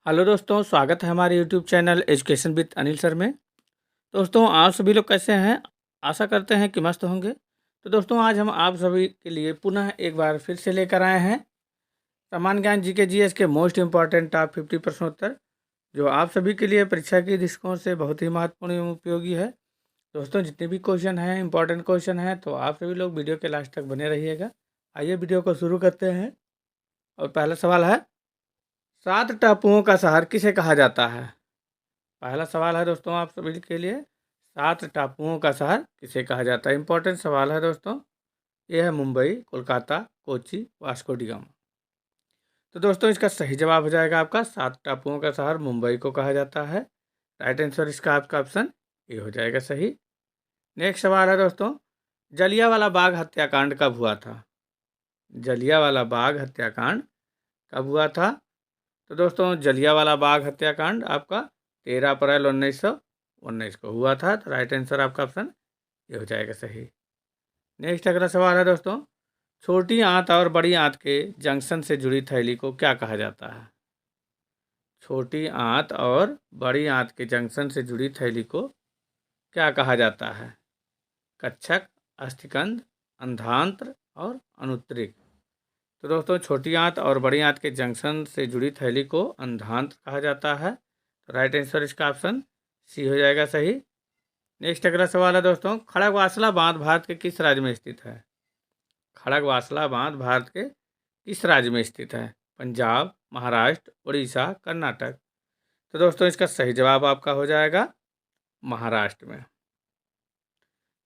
Hello दोस्तों, स्वागत है हमारे YouTube channel education with Anil sir में। दोस्तों, आप सभी लोग कैसे हैं? आशा करते हैं कि मस्त होंगे। तो दोस्तों, आज हम आप सभी के लिए पुनः एक बार फिर से लेकर आए हैं सामान्य ज्ञान जीके जीएस के मोस्ट इम्पॉर्टेंट टॉप 50 प्रश्नोत्तर, जो आप सभी के लिए परीक्षा के दृष्टिकोण से बहुत ही महत्वपूर्ण एवं उपयोगी है। दोस्तों, जितने भी क्वेश्चन हैं, इंपॉर्टेंट क्वेश्चन हैं, तो आप सभी लोग वीडियो के लास्ट तक बने रहिएगा। आइए वीडियो को शुरू करते हैं। और पहला सवाल है, 7 टापुओं का शहर किसे कहा जाता है? पहला सवाल है दोस्तों आप सभी के लिए, 7 टापुओं का शहर किसे कहा जाता है? इंपॉर्टेंट सवाल है दोस्तों। ये है Mumbai, Kolkata, Kochi, Vasco D gamma. तो दोस्तों, इसका सही जवाब हो जाएगा आपका 7 टापुओं का शहर मुंबई को कहा जाता है। राइट आंसर इसका आपका ऑप्शन ए हो जाएगा सही। नेक्स्ट सवाल है दोस्तों, जलियांवाला बाग हत्याकांड कब हुआ था? जलियांवाला बाग हत्याकांड कब हुआ था? तो दोस्तों, जलियांवाला बाग हत्याकांड आपका 13 अप्रैल 1919 को हुआ था। तो राइट आंसर आपका ऑप्शन ये हो जाएगा सही। नेक्स्ट अगला सवाल है दोस्तों, छोटी आंत और बड़ी आंत के जंक्शन से जुड़ी थैली को क्या कहा जाता है? छोटी आंत और बड़ी आंत के जंक्शन से जुड़ी थैली को क्या कहा जाता है? कच्छक, अस्थिकंद, अंधांत्र और अनुत्तरिक। तो दोस्तों, छोटी आंत और बड़ी आंत के जंक्शन से जुड़ी थैली को अंधांत्र कहा जाता है। तो राइट आंसर इसका ऑप्शन सी हो जाएगा सही। नेक्स्ट अगला सवाल है दोस्तों, खड़गवासला बांध भारत के किस राज्य में स्थित है? खड़गवासला बांध भारत के किस राज्य में स्थित है? पंजाब, महाराष्ट्र, उड़ीसा, कर्नाटक। तो दोस्तों, इसका सही जवाब आपका हो जाएगा महाराष्ट्र में।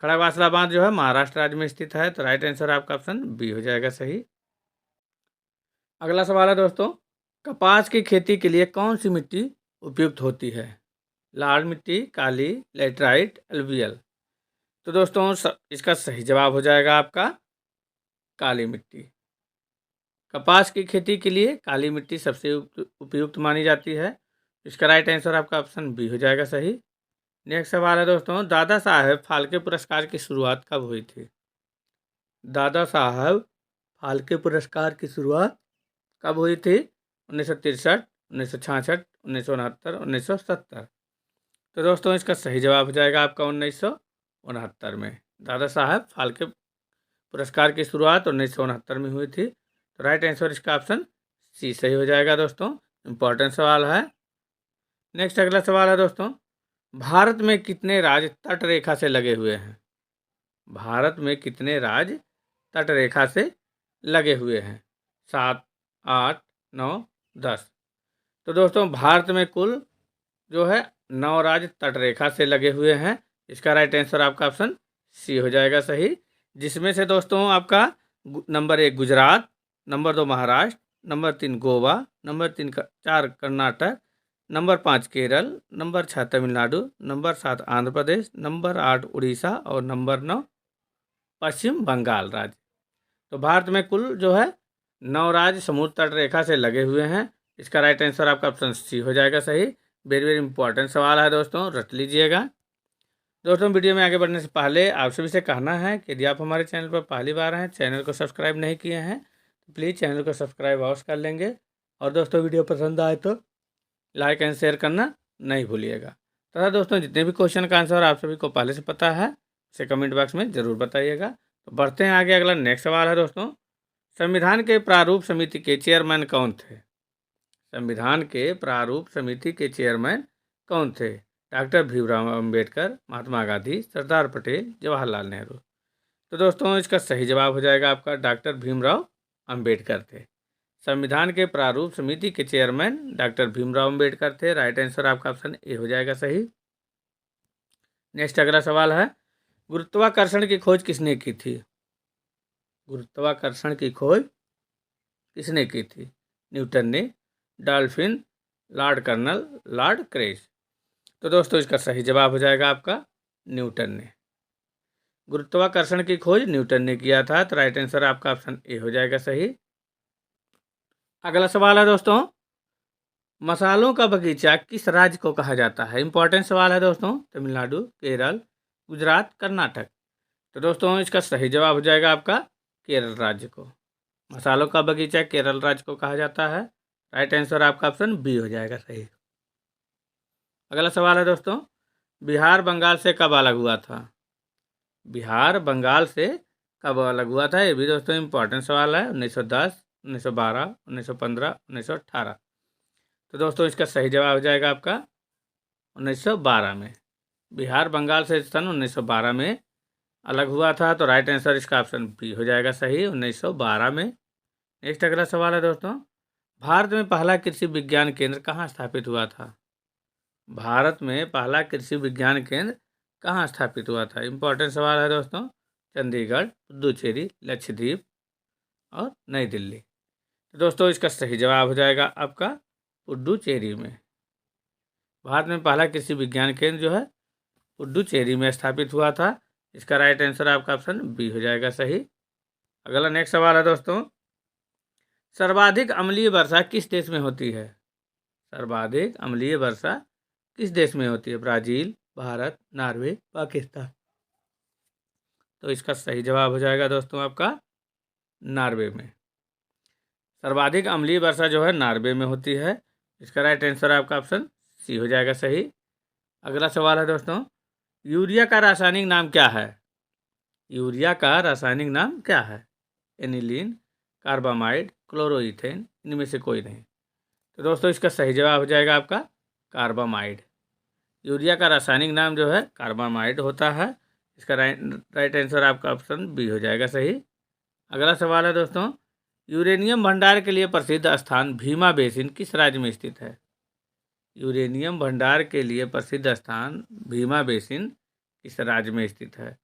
खड़गवासला बांध जो है महाराष्ट्र राज्य में स्थित है। तो राइट आंसर आपका ऑप्शन बी हो जाएगा सही। अगला सवाल है दोस्तों, कपास की खेती के लिए कौन सी मिट्टी उपयुक्त होती है? लाल मिट्टी, काली, लेटराइट, एलुवियल। तो दोस्तों, इसका सही जवाब हो जाएगा आपका काली मिट्टी। कपास की खेती के लिए काली मिट्टी सबसे उपयुक्त मानी जाती है। इसका राइट आंसर आपका ऑप्शन बी हो जाएगा सही। नेक्स्ट सवाल है दोस्तों, दादा साहेब फाल्के पुरस्कार की शुरुआत कब हुई थी? दादा साहब फाल्के पुरस्कार की शुरुआत कब हुई थी? 1963, 1966, 1969, 1970। तो दोस्तों, इसका सही जवाब हो जाएगा आपका 1969 में। दादा साहब फाल्के पुरस्कार की शुरुआत 1969 में हुई थी। तो राइट आंसर इसका ऑप्शन सी सही हो जाएगा दोस्तों। इंपॉर्टेंट सवाल है। नेक्स्ट अगला सवाल है दोस्तों, भारत में कितने राज्य तट रेखा से लगे हुए हैं? भारत में कितने राज्य तट रेखा से लगे हुए हैं? 7, 8, 9, 10। तो दोस्तों, भारत में कुल जो है 9 राज्य तट रेखा से लगे हुए हैं। इसका राइट आंसर आपका ऑप्शन सी हो जाएगा सही, जिसमें से दोस्तों आपका number 1 Gujarat, number 2 Maharashtra, number 3 Goa, number 4 Karnataka, number 5 Kerala, number 6 Tamil Nadu, number 7 Andhra Pradesh, number 8 Orissa और नंबर 9 पश्चिम बंगाल राज्य। तो भारत में कुल जो है 9 राज्य समुद्र तट रेखा से लगे हुए हैं। इसका राइट आंसर आपका ऑप्शन सी हो जाएगा सही। वेरी वेरी इंपॉर्टेंट सवाल है दोस्तों, रट लीजिएगा। दोस्तों, वीडियो में आगे बढ़ने से पहले आप सभी से कहना है कि यदि आप हमारे चैनल पर पहली बार हैं, चैनल को सब्सक्राइब नहीं किए हैं, तो प्लीज़ चैनल को सब्सक्राइब अवश्य कर लेंगे। और दोस्तों, वीडियो पसंद आए तो लाइक एंड शेयर करना नहीं भूलिएगा। तथा दोस्तों, जितने भी क्वेश्चन का आंसर आप सभी को पहले से पता है, उसे कमेंट बॉक्स में ज़रूर बताइएगा। तो बढ़ते हैं आगे। अगला नेक्स्ट सवाल है दोस्तों, संविधान के प्रारूप समिति के चेयरमैन कौन थे? संविधान के प्रारूप समिति के चेयरमैन कौन थे? डॉक्टर भीमराव अम्बेडकर, महात्मा गांधी, सरदार पटेल, जवाहरलाल नेहरू। तो दोस्तों, इसका सही जवाब हो जाएगा आपका डॉक्टर भीमराव अम्बेडकर थे। संविधान के प्रारूप समिति के चेयरमैन डॉक्टर भीमराव अम्बेडकर थे। राइट आंसर आपका ऑप्शन ए हो जाएगा सही। नेक्स्ट अगला सवाल है, गुरुत्वाकर्षण की खोज किसने की थी? गुरुत्वाकर्षण की खोज किसने की थी? न्यूटन ने, डॉल्फिन, लॉर्ड कर्नल, लॉर्ड क्रेस। तो दोस्तों, इसका सही जवाब हो जाएगा आपका न्यूटन ने। गुरुत्वाकर्षण की खोज न्यूटन ने किया था। तो राइट आंसर आपका ऑप्शन ए हो जाएगा सही। अगला सवाल है दोस्तों, मसालों का बगीचा किस राज्य को कहा जाता है? इंपॉर्टेंट सवाल है दोस्तों। तमिलनाडु, केरल, गुजरात, कर्नाटक। तो दोस्तों, इसका सही जवाब हो जाएगा आपका केरल राज्य को। मसालों का बगीचा केरल राज्य को कहा जाता है। राइट आंसर आपका ऑप्शन बी हो जाएगा सही। अगला सवाल है दोस्तों, बिहार बंगाल से कब अलग हुआ था? बिहार बंगाल से कब अलग हुआ था? ये भी दोस्तों इम्पोर्टेंट सवाल है। 1910, 1912, 1915, 1918। तो दोस्तों इसका सही जवाब हो जाएगा आपका 1912 में। बिहार बंगाल से सन 1912 में अलग हुआ था, तो राइट आंसर इसका ऑप्शन बी हो जाएगा सही, 1912 में। नेक्स्ट अगला सवाल है दोस्तों, भारत में पहला कृषि विज्ञान केंद्र कहाँ स्थापित हुआ था? भारत में पहला कृषि विज्ञान केंद्र कहाँ स्थापित हुआ था? इंपॉर्टेंट सवाल है दोस्तों। चंडीगढ़, पुदुचेरी, लक्षद्वीप और नई दिल्ली। तो दोस्तों इसका सही जवाब हो जाएगा आपका पुडुचेरी में। भारत में पहला कृषि विज्ञान केंद्र जो है पुडुचेरी में स्थापित हुआ था। इसका राइट आंसर आपका ऑप्शन बी हो जाएगा सही। अगला नेक्स्ट सवाल है दोस्तों, सर्वाधिक अम्लीय वर्षा किस देश में होती है? सर्वाधिक अम्लीय वर्षा किस देश में होती है? Brazil, Bharat, Norway, Pakistan. तो इसका सही जवाब हो जाएगा दोस्तों आपका नॉर्वे में। सर्वाधिक अम्लीय वर्षा जो है नॉर्वे में होती है। इसका राइट आंसर आपका ऑप्शन सी हो जाएगा सही। अगला सवाल है दोस्तों, यूरिया का रासायनिक नाम क्या है? यूरिया का रासायनिक नाम क्या है? एनिलीन, कार्बामाइड, क्लोरोइथेन, इनमें से कोई नहीं। तो दोस्तों इसका सही जवाब हो जाएगा आपका कार्बामाइड। यूरिया का रासायनिक नाम जो है कार्बामाइड होता है। इसका राइट आंसर आपका ऑप्शन बी हो जाएगा सही। अगला सवाल है दोस्तों, यूरेनियम भंडार के लिए प्रसिद्ध स्थान भीमा बेसिन किस राज्य में स्थित है? यूरेनियम भंडार के लिए प्रसिद्ध स्थान भीमा बेसिन किस राज्य में स्थित है?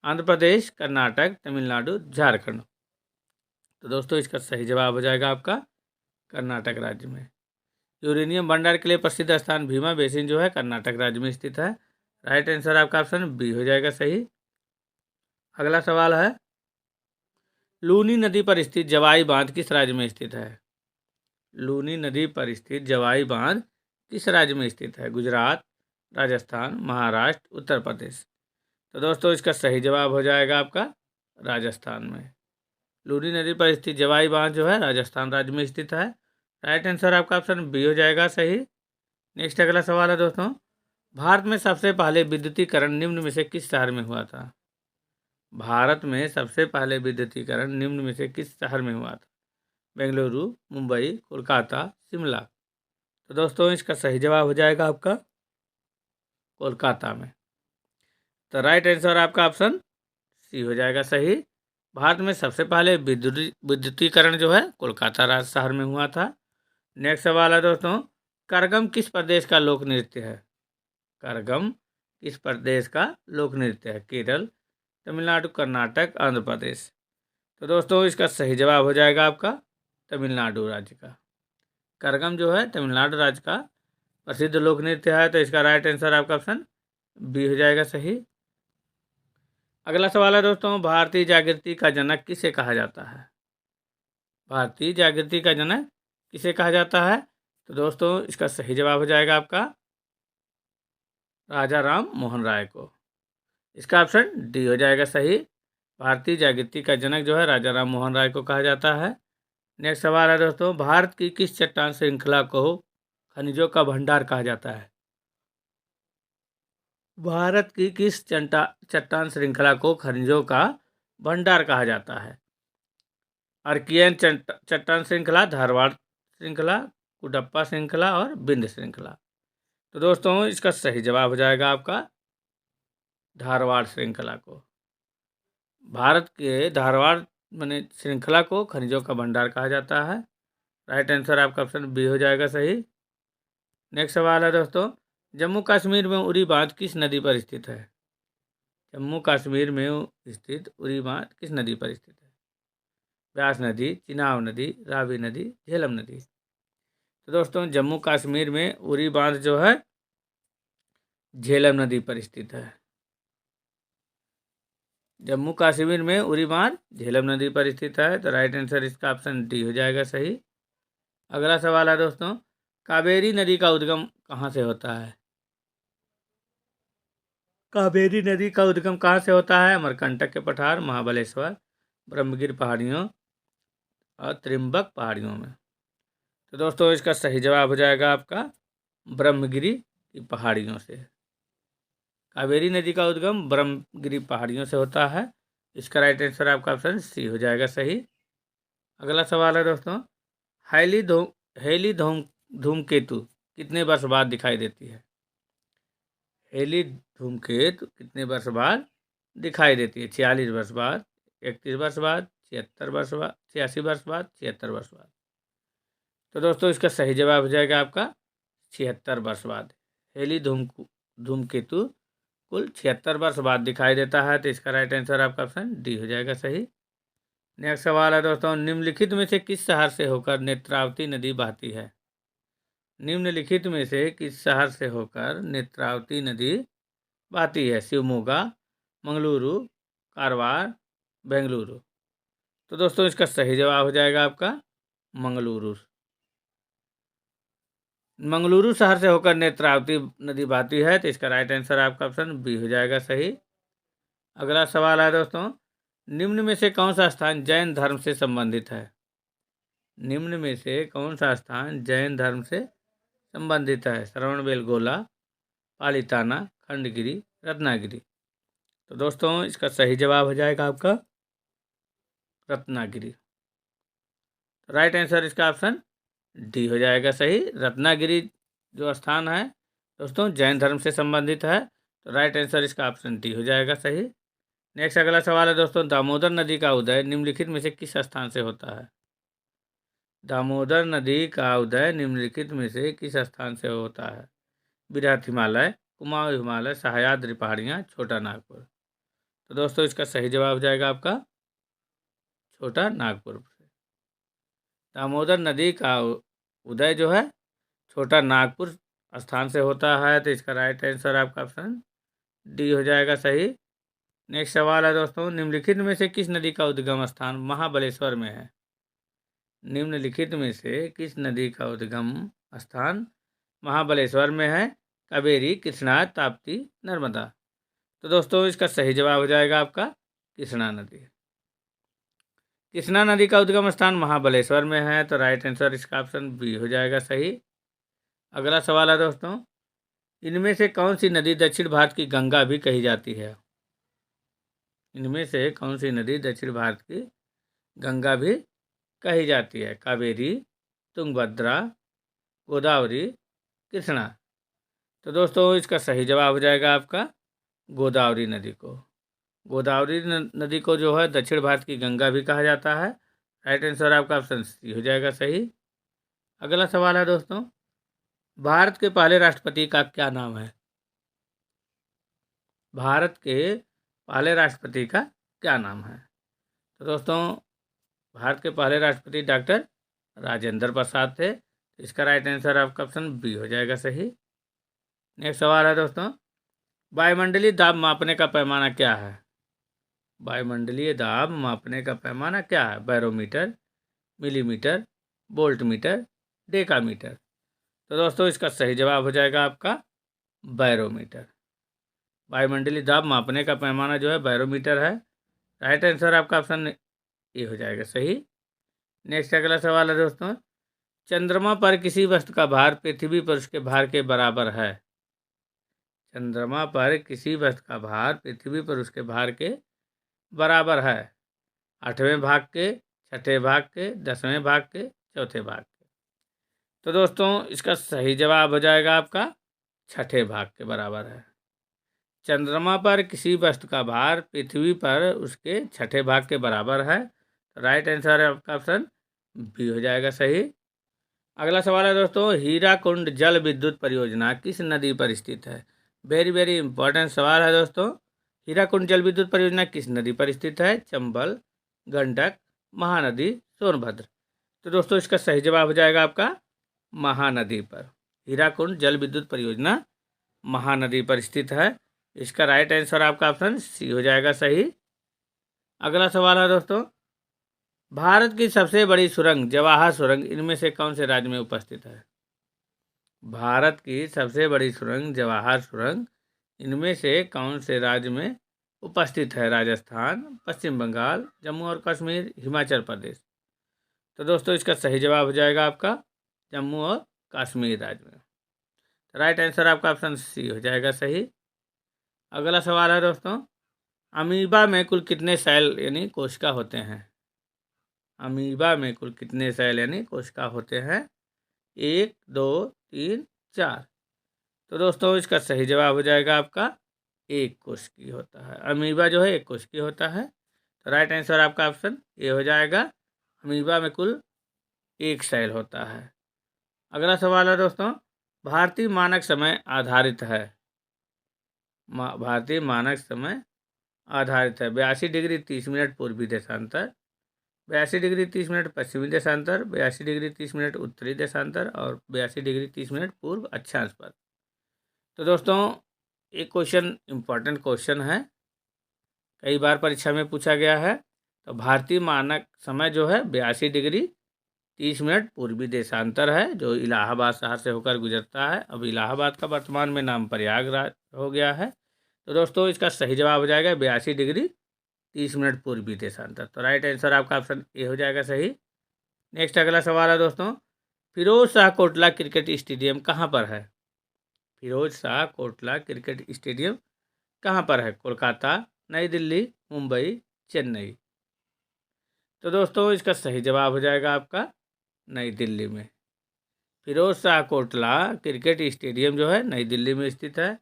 आंध्र प्रदेश, कर्नाटक, तमिलनाडु, झारखंड। तो दोस्तों इसका सही जवाब हो जाएगा आपका कर्नाटक राज्य में। यूरेनियम भंडार के लिए प्रसिद्ध स्थान भीमा बेसिन जो है कर्नाटक राज्य में स्थित है। राइट आंसर आपका ऑप्शन बी हो जाएगा सही। अगला सवाल है, लूनी नदी पर स्थित जवाई बांध किस राज्य में स्थित है? लूनी नदी पर स्थित जवाई बांध किस राज्य में स्थित है? गुजरात, राजस्थान, महाराष्ट्र, उत्तर प्रदेश। तो दोस्तों इसका सही जवाब हो जाएगा आपका राजस्थान में। लूनी नदी पर स्थित जवाई बांध जो है राजस्थान राज्य में स्थित है। राइट आंसर आपका ऑप्शन बी हो जाएगा सही। नेक्स्ट अगला सवाल है दोस्तों, भारत में सबसे पहले विद्युतीकरण निम्न में से किस शहर में हुआ था? भारत में सबसे पहले विद्युतीकरण निम्न में से किस शहर में हुआ था? बेंगलुरु, मुंबई, कोलकाता, शिमला। तो दोस्तों इसका सही जवाब हो जाएगा आपका कोलकाता में। तो राइट आंसर आपका ऑप्शन सी हो जाएगा सही। भारत में सबसे पहले विद्युतीकरण जो है कोलकाता शहर में हुआ था। नेक्स्ट सवाल है दोस्तों, करगम किस प्रदेश का लोक नृत्य है? करगम किस प्रदेश का लोक नृत्य है? केरल, तमिलनाडु, कर्नाटक, आंध्र प्रदेश। तो दोस्तों इसका सही जवाब हो जाएगा आपका तमिलनाडु राज्य का। करगम जो है तमिलनाडु राज्य का प्रसिद्ध लोक नृत्य है। तो इसका राइट आंसर आपका ऑप्शन बी हो जाएगा सही। अगला सवाल है दोस्तों, भारतीय जागृति का जनक किसे कहा जाता है? भारतीय जागृति का जनक किसे कहा जाता है? तो दोस्तों इसका सही जवाब हो जाएगा आपका राजा राम मोहन राय को। इसका ऑप्शन डी हो जाएगा सही। भारतीय जागृति का जनक जो है राजा राम मोहन राय को कहा जाता है। नेक्स्ट सवाल है दोस्तों, भारत की किस चट्टान श्रृंखला को खनिजों का भंडार कहा जाता है? भारत की किस चट्टान श्रृंखला को खनिजों का भंडार कहा जाता है? आर्कियन चट्टान श्रृंखला, धारवाड़ श्रृंखला, कुडप्पा श्रृंखला और बिंद श्रृंखला। तो दोस्तों इसका सही जवाब हो जाएगा आपका धारवाड़ श्रृंखला को। भारत के धारवाड़ माने श्रृंखला को खनिजों का भंडार कहा जाता है। राइट आंसर आपका ऑप्शन बी हो जाएगा सही। नेक्स्ट सवाल है दोस्तों, जम्मू कश्मीर में उरी बांध किस नदी पर स्थित है? जम्मू कश्मीर में स्थित उरी बांध किस नदी पर स्थित है? व्यास नदी, चिनाब नदी, रावी नदी, झेलम नदी। तो दोस्तों जम्मू कश्मीर में उरी बांध जो है झेलम नदी पर स्थित है। जम्मू कश्मीर में उरी बांध झेलम नदी पर स्थित है। तो राइट आंसर इसका ऑप्शन डी हो जाएगा सही। अगला सवाल है दोस्तों, कावेरी नदी का उद्गम कहाँ से होता है? कावेरी नदी का उद्गम कहाँ से होता है? अमरकंटक के पठार, महाबलेश्वर, ब्रह्मगिर पहाड़ियों और त्रिम्बक पहाड़ियों में। तो दोस्तों इसका सही जवाब हो जाएगा आपका ब्रह्मगिरी की पहाड़ियों से। कावेरी नदी का उद्गम ब्रह्मगिरी पहाड़ियों से होता है। इसका राइट आंसर आपका ऑप्शन सी हो जाएगा सही। अगला सवाल है दोस्तों, हैली धूम हेली धूम धूमकेतु कितने वर्ष बाद दिखाई देती है? हेली धूमकेतु कितने वर्ष बाद दिखाई देती है? 46 वर्ष बाद, 31 वर्ष बाद, 76 वर्ष बाद, 86 वर्ष बाद, 76 वर्ष बाद। तो दोस्तों इसका सही जवाब हो जाएगा आपका 76 वर्ष बाद। हेली धूमकेतु कुल 76 वर्ष बाद दिखाई देता है। तो इसका राइट आंसर आपका ऑप्शन डी हो जाएगा सही। नेक्स्ट सवाल है दोस्तों, निम्नलिखित में से किस शहर से होकर नेत्रावती नदी बहती है? निम्नलिखित में से किस शहर से होकर नेत्रावती नदी बहती है? शिवमोगा, मंगलुरु, कारवार, बेंगलुरु। तो दोस्तों इसका सही जवाब हो जाएगा आपका मंगलुरु। मंगलुरु शहर से होकर नेत्रावती नदी बहती है। तो इसका राइट आंसर आपका ऑप्शन बी हो जाएगा सही। अगला सवाल है दोस्तों, निम्न में से कौन सा स्थान जैन धर्म से संबंधित है? निम्न में से कौन सा स्थान जैन धर्म से संबंधित है? श्रवणबेलगोला, पालिताना, खंडगिरी, रत्नागिरी। तो दोस्तों इसका सही जवाब हो जाएगा आपका रत्नागिरी। राइट आंसर इसका ऑप्शन डी हो जाएगा सही। रत्नागिरी जो स्थान है दोस्तों जैन धर्म से संबंधित है। तो राइट आंसर इसका ऑप्शन डी हो जाएगा सही। नेक्स्ट अगला सवाल है दोस्तों, दामोदर नदी का उदय निम्नलिखित में से किस स्थान से होता है? दामोदर नदी का उदय निम्नलिखित में से किस स्थान से होता है? बृहत हिमालय, कुमाऊं हिमालय, सह्याद्री पहाड़ियाँ, छोटा नागपुर। तो दोस्तों इसका सही जवाब हो जाएगा आपका छोटा नागपुर। दामोदर नदी का उदय जो है छोटा नागपुर स्थान से होता है। तो इसका राइट आंसर आपका ऑप्शन डी हो जाएगा सही। नेक्स्ट सवाल है दोस्तों, निम्नलिखित में से किस नदी का उद्गम स्थान महाबलेश्वर में है? निम्नलिखित में से किस नदी का उद्गम स्थान महाबलेश्वर में है? कावेरी, कृष्णा, ताप्ती, नर्मदा। तो दोस्तों इसका सही जवाब हो जाएगा आपका कृष्णा नदी। कृष्णा नदी का उद्गम स्थान महाबलेश्वर में है। तो राइट आंसर इसका ऑप्शन बी हो जाएगा सही। अगला सवाल है दोस्तों, इनमें से कौन सी नदी दक्षिण भारत की गंगा भी कही जाती है? इनमें से कौन सी नदी दक्षिण भारत की गंगा भी कही जाती है? कावेरी, तुंगभद्रा, गोदावरी, कृष्णा। तो दोस्तों इसका सही जवाब हो जाएगा आपका गोदावरी नदी को। गोदावरी नदी को जो है दक्षिण भारत की गंगा भी कहा जाता है। राइट आंसर आपका ऑप्शन सी हो जाएगा सही। अगला सवाल है दोस्तों, भारत के पहले राष्ट्रपति का क्या नाम है? भारत के पहले राष्ट्रपति का क्या नाम है? तो दोस्तों भारत के पहले राष्ट्रपति डॉक्टर राजेंद्र प्रसाद थे। इसका राइट आंसर आपका ऑप्शन बी हो जाएगा सही। नेक्स्ट सवाल है दोस्तों, वायुमंडलीय दाब मापने का पैमाना क्या है? वायुमंडलीय दाब मापने का पैमाना क्या है? Barometer, millimetre, voltmeter, decametre. तो दोस्तों इसका सही जवाब हो जाएगा आपका बैरोमीटर। वायुमंडलीय दाब मापने का पैमाना जो है बैरोमीटर है। राइट आंसर आपका ऑप्शन ए हो जाएगा सही। नेक्स्ट अगला सवाल है दोस्तों, चंद्रमा पर किसी वस्तु का भार पृथ्वी पर उसके भार के बराबर है? चंद्रमा पर किसी वस्तु का भार पृथ्वी पर उसके भार के बराबर है। 8वें भाग के, 6ठे भाग के, 10वें भाग के, चौथे भाग के। तो दोस्तों इसका सही जवाब हो जाएगा आपका 6ठे भाग के बराबर है। चंद्रमा पर किसी वस्तु का भार पृथ्वी पर उसके 6ठे भाग के बराबर है। तो राइट आंसर है आपका ऑप्शन बी हो जाएगा सही। अगला सवाल है दोस्तों, हीराकुंड जल विद्युत परियोजना किस नदी पर स्थित है? वेरी वेरी इंपॉर्टेंट सवाल है दोस्तों। हीराकुंड जल विद्युत परियोजना किस नदी पर स्थित है? चंबल, गंडक, महानदी, सोनभद्र। तो दोस्तों इसका सही जवाब हो जाएगा आपका महानदी पर। हीराकुंड जल विद्युत परियोजना महानदी पर स्थित है। इसका राइट आंसर आपका ऑप्शन सी हो जाएगा सही। अगला सवाल है दोस्तों, भारत की सबसे बड़ी सुरंग जवाहर सुरंग इनमें से कौन से राज्य में उपस्थित है? भारत की सबसे बड़ी सुरंग जवाहर सुरंग इनमें से कौन से राज्य में उपस्थित है? राजस्थान, पश्चिम बंगाल, जम्मू और कश्मीर, हिमाचल प्रदेश। तो दोस्तों इसका सही जवाब हो जाएगा आपका जम्मू और कश्मीर राज्य में। राइट आंसर आपका ऑप्शन सी हो जाएगा सही। अगला सवाल है दोस्तों, अमीबा में कुल कितने सेल यानी कोशिका होते हैं? अमीबा में कुल कितने सेल यानी कोशिका होते हैं? 1, 2, 3, 4। तो दोस्तों इसका सही जवाब हो जाएगा आपका एक कोशिकीय होता है। अमीबा जो है एक कोशिकीय होता है। तो राइट आंसर आपका ऑप्शन ए हो जाएगा। अमीबा में कुल एक सेल होता है। अगला सवाल है दोस्तों, भारतीय मानक समय आधारित है। भारतीय मानक समय आधारित है 82 डिग्री 30 मिनट पूर्वी देशांतर, 82 डिग्री 30 मिनट पश्चिमी देशांतर, 82 डिग्री 30 मिनट उत्तरी देशांतर और 82 डिग्री 30 मिनट पूर्व अक्षांश पर। तो दोस्तों एक क्वेश्चन इम्पॉर्टेंट क्वेश्चन है, कई बार परीक्षा में पूछा गया है। तो भारतीय मानक समय जो है 82 डिग्री 30 मिनट पूर्वी देशांतर है, जो इलाहाबाद शहर से होकर गुजरता है। अब इलाहाबाद का वर्तमान में नाम प्रयागराज हो गया है। तो दोस्तों इसका सही जवाब हो जाएगा 82 डिग्री 30 मिनट पूर्वी देशांतर। तो राइट आंसर आपका ऑप्शन ए हो जाएगा सही। नेक्स्ट अगला सवाल है दोस्तों, फिरोज शाह कोटला क्रिकेट स्टेडियम कहाँ पर है? फिरोज शाह कोटला क्रिकेट स्टेडियम कहाँ पर है? कोलकाता, नई दिल्ली, मुंबई, चेन्नई। तो दोस्तों इसका सही जवाब हो जाएगा आपका नई दिल्ली में। फिरोज शाह कोटला क्रिकेट स्टेडियम जो है नई दिल्ली में स्थित है।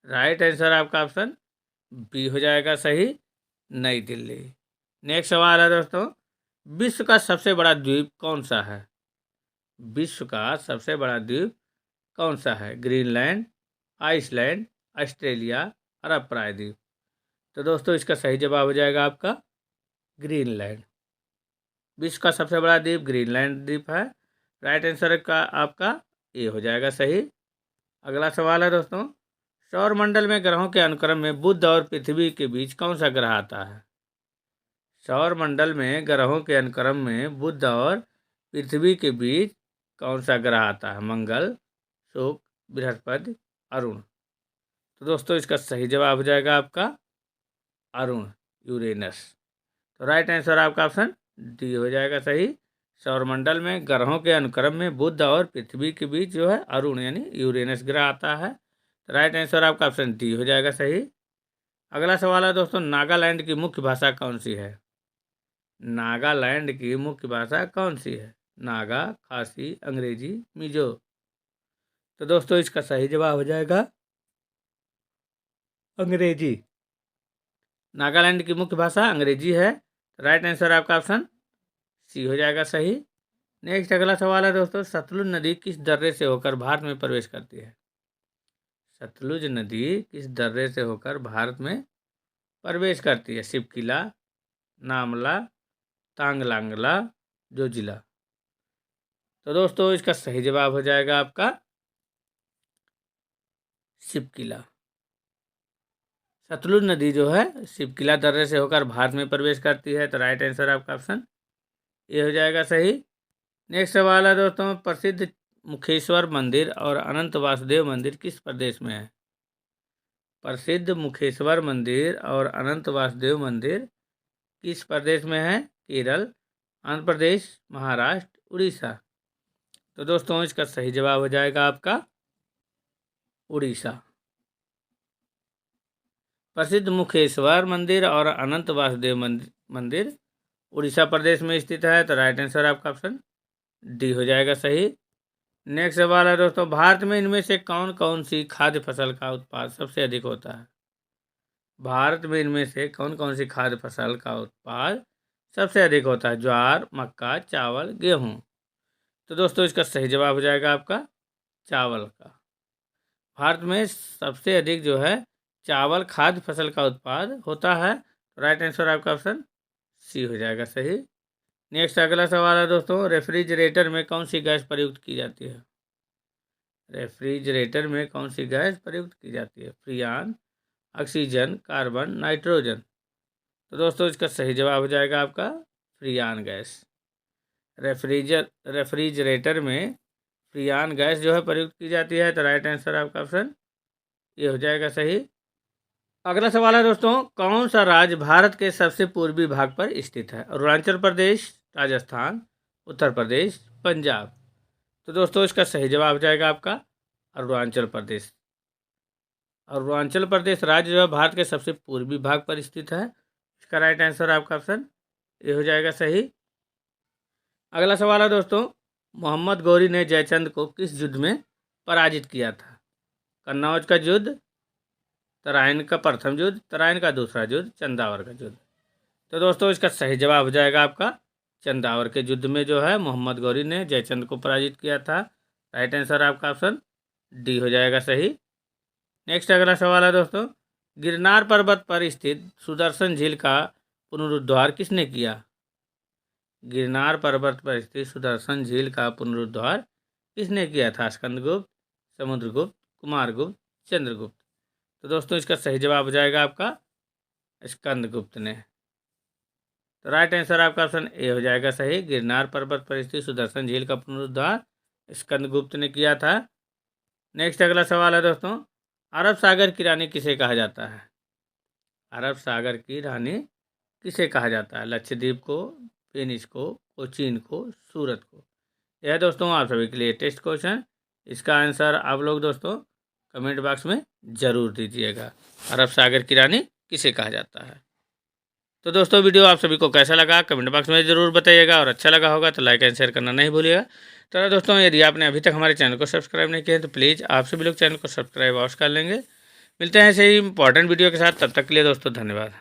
राइट आंसर आपका ऑप्शन बी हो जाएगा सही, नई दिल्ली। नेक्स्ट सवाल है दोस्तों, विश्व का सबसे बड़ा द्वीप कौन सा है? विश्व का सबसे बड़ा द्वीप कौन सा है? ग्रीनलैंड, आइसलैंड, ऑस्ट्रेलिया, अरब प्रायद्वीप। तो दोस्तों इसका सही जवाब हो जाएगा आपका ग्रीनलैंड। विश्व का सबसे बड़ा द्वीप ग्रीनलैंड द्वीप है। राइट आंसर का आपका ए हो जाएगा सही। अगला सवाल है दोस्तों, सौरमंडल में ग्रहों के अनुक्रम में बुध और पृथ्वी के बीच कौन सा ग्रह आता है? सौरमंडल में ग्रहों के अनुक्रम में बुध और पृथ्वी के बीच कौन सा ग्रह आता है? मंगल, शुक्र, बृहस्पति, अरुण। तो दोस्तों इसका सही जवाब हो जाएगा आपका अरुण, यूरेनस। तो राइट आंसर आपका ऑप्शन डी हो जाएगा सही। सौरमंडल में ग्रहों के अनुक्रम में बुध और पृथ्वी के बीच जो है अरुण यानी यूरेनस ग्रह आता है। तो राइट आंसर आपका ऑप्शन डी हो जाएगा सही। अगला सवाल है दोस्तों, नागालैंड की मुख्य भाषा कौन सी है? नागालैंड की मुख्य भाषा कौन सी है? नागा, खासी, अंग्रेजी, मिजो। तो दोस्तों इसका सही जवाब हो जाएगा अंग्रेजी। नागालैंड की मुख्य भाषा अंग्रेजी है। राइट आंसर आपका ऑप्शन सी हो जाएगा सही। नेक्स्ट अगला सवाल है दोस्तों, सतलुज नदी किस दर्रे से होकर भारत में प्रवेश करती है? सतलुज नदी किस दर्रे से होकर भारत में प्रवेश करती है? शिवकिला, नामला, तांगलांगला, जोजिला। तो दोस्तों इसका सही जवाब हो जाएगा आपका शिवकिला। सतलुज नदी जो है शिवकिला दर्रे से होकर भारत में प्रवेश करती है। तो राइट आंसर आपका ऑप्शन ये हो जाएगा सही। नेक्स्ट सवाल है दोस्तों, प्रसिद्ध मुखेश्वर मंदिर और अनंत वासुदेव मंदिर किस प्रदेश में है? प्रसिद्ध मुखेश्वर मंदिर और अनंत वासुदेव मंदिर किस प्रदेश में है? केरल, आंध्र प्रदेश, महाराष्ट्र, उड़ीसा। तो दोस्तों इसका सही जवाब हो जाएगा आपका उड़ीसा। प्रसिद्ध मुखेश्वर मंदिर और अनंत वासुदेव मंदिर उड़ीसा प्रदेश में स्थित है। तो राइट आंसर आपका ऑप्शन डी हो जाएगा सही। नेक्स्ट सवाल है दोस्तों, भारत में इनमें से कौन कौन सी खाद्य फसल का उत्पाद सबसे अधिक होता है? भारत में इनमें से कौन कौन सी खाद्य फसल का उत्पाद सबसे अधिक होता है? ज्वार, मक्का, चावल, गेहूँ। तो दोस्तों इसका सही जवाब हो जाएगा आपका चावल का। भारत में सबसे अधिक जो है चावल खाद्य फसल का उत्पाद होता है। तो राइट आंसर आपका ऑप्शन सी हो जाएगा सही। नेक्स्ट अगला सवाल है दोस्तों, रेफ्रिजरेटर में कौन सी गैस प्रयुक्त की जाती है? रेफ्रिजरेटर में कौन सी गैस प्रयुक्त की जाती है? फ्रियान, ऑक्सीजन, कार्बन, नाइट्रोजन। तो दोस्तों इसका सही जवाब हो जाएगा आपका फ्रियान गैस। रेफ्रिजरेटर में फ्रियान गैस जो है प्रयुक्त की जाती है। तो राइट आंसर आपका ऑप्शन ये हो जाएगा सही। अगला सवाल है दोस्तों, कौन सा राज्य भारत के सबसे पूर्वी भाग पर स्थित है? अरुणाचल प्रदेश, राजस्थान, उत्तर प्रदेश, पंजाब। तो दोस्तों इसका सही जवाब हो जाएगा आपका अरुणाचल प्रदेश। अरुणाचल प्रदेश राज्य जो है भारत के सबसे पूर्वी भाग पर स्थित है। इसका राइट आंसर आपका ऑप्शन ए हो जाएगा सही। अगला सवाल है दोस्तों, मोहम्मद गौरी ने जयचंद को किस युद्ध में पराजित किया था? कन्नौज का युद्ध, तराइन का प्रथम युद्ध, तराइन का दूसरा युद्ध, चंदावर का युद्ध। तो दोस्तों इसका सही जवाब हो जाएगा आपका चंदावर के युद्ध में जो है मोहम्मद गौरी ने जयचंद को पराजित किया था। राइट आंसर आपका ऑप्शन डी हो जाएगा सही। नेक्स्ट अगला सवाल है दोस्तों, गिरनार पर्वत पर स्थित सुदर्शन झील का पुनरुद्धार किसने किया? गिरनार पर्वत पर स्थित सुदर्शन झील का पुनरुद्धार किसने किया था? स्कंदगुप्त, समुद्रगुप्त, कुमारगुप्त, चंद्रगुप्त। तो दोस्तों इसका सही जवाब हो जाएगा आपका स्कंदगुप्त ने। तो राइट आंसर आपका ऑप्शन ए हो जाएगा सही। गिरनार पर्वत पर स्थित सुदर्शन झील का पुनरुद्धार स्कंदगुप्त ने किया था। नेक्स्ट अगला सवाल है दोस्तों, अरब सागर की रानी किसे कहा जाता है? अरब सागर की रानी किसे कहा जाता है? लक्षद्वीप को, वेनिस को, कोचीन को, सूरत को। यह दोस्तों आप सभी के लिए टेस्ट क्वेश्चन। इसका आंसर आप लोग दोस्तों कमेंट बॉक्स में ज़रूर दीजिएगा। अरब सागर की रानी किसे कहा जाता है? तो दोस्तों वीडियो आप सभी को कैसा लगा कमेंट बॉक्स में ज़रूर बताइएगा, और अच्छा लगा होगा तो लाइक एंड शेयर करना नहीं भूलिएगा। तो दोस्तों यदि आपने अभी तक हमारे चैनल को सब्सक्राइब नहीं किया तो प्लीज़ आप सभी लोग चैनल को सब्सक्राइब अवश्य कर लेंगे। मिलते हैं ऐसे ही इंपॉर्टेंट वीडियो के साथ, तब तक के लिए दोस्तों धन्यवाद।